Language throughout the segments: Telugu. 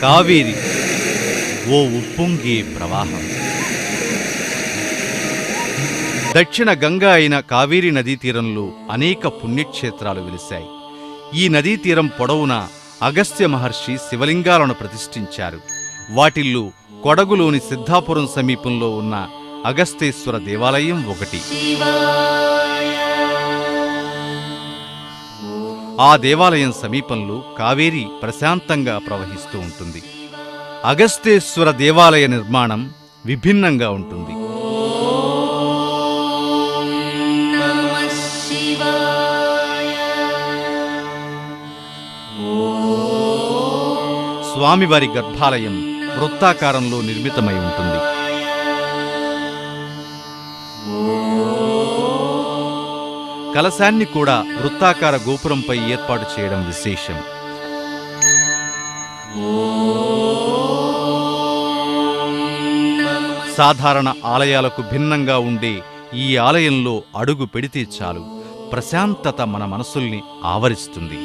కావేరి ఓ ఉప్పొంగే ప్రవాహం. దక్షిణ గంగా అయిన కావేరీ నదీ తీరంలో అనేక పుణ్యక్షేత్రాలు వెలిశాయి. ఈ నదీ తీరం పొడవునా అగస్త్య మహర్షి శివలింగాలను ప్రతిష్ఠించారు. వాటిల్లో కొడగులోని సిద్ధాపురం సమీపంలో ఉన్న అగస్తేశ్వర దేవాలయం ఒకటి. ఆ దేవాలయం సమీపంలో కావేరి ప్రశాంతంగా ప్రవహిస్తూ ఉంటుంది. అగస్తేశ్వర దేవాలయ నిర్మాణం విభిన్నంగా ఉంటుంది. స్వామివారి గర్భాలయం వృత్తాకారంలో నిర్మితమై ఉంటుంది. కలశాన్ని కూడా వృత్తాకార గోపురంపై ఏర్పాటు చేయడం విశేషం. సాధారణ ఆలయాలకు భిన్నంగా ఉండే ఈ ఆలయంలో అడుగు పెడితే చాలు, ప్రశాంతత మన మనసుల్ని ఆవరిస్తుంది.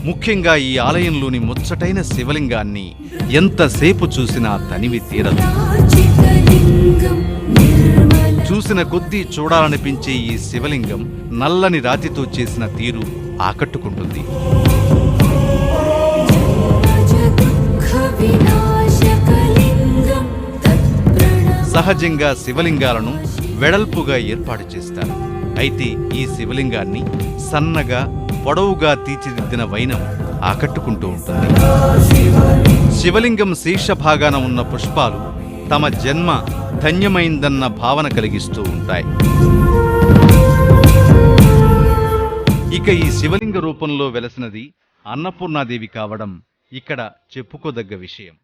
ముఖ్యంగా ఈ ఆలయంలోని ముచ్చటైన శివలింగాన్ని ఎంతసేపు చూసినా తనివి తీరదు. చూసిన కొద్దీ చూడాలనిపించే ఈ శివలింగం నల్లని రాతితో చేసిన తీరు ఆకట్టుకుంటుంది. సహజంగా శివలింగాలను వెడల్పుగా ఏర్పాటు చేస్తారు. అయితే ఈ శివలింగాన్ని సన్నగా పొడవుగా తీర్చిదిద్దిన వైనం ఆకట్టుకుంటూ ఉంటుంది. శివలింగం శీర్షభాగాన ఉన్న పుష్పాలు తమ జన్మ ధన్యమైందన్న భావన కలిగిస్తూ ఉంటాయి. ఇక ఈ శివలింగ రూపంలో వెలసినది అన్నపూర్ణాదేవి కావడం ఇక్కడ చెప్పుకోదగ్గ విషయం.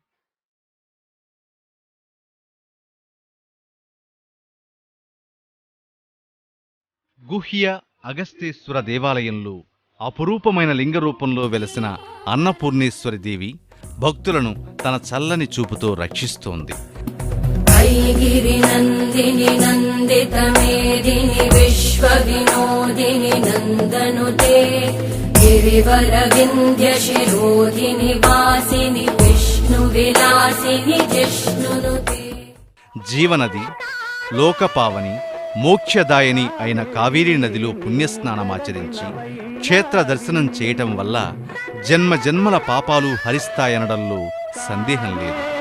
గుహ్య అగస్తేశ్వర దేవాలయంలో అపురూపమైన లింగ రూపంలో వెలసిన అన్నపూర్ణేశ్వరి దేవి భక్తులను తన చల్లని చూపుతో రక్షిస్తోంది. జీవనది, లోకపావని, మోక్షదాయని అయిన కావేరీ నదిలో పుణ్యస్నానమాచరించి క్షేత్ర దర్శనం చేయటం వల్ల జన్మజన్మల పాపాలు హరిస్తాయనడంలో సందేహం లేదు.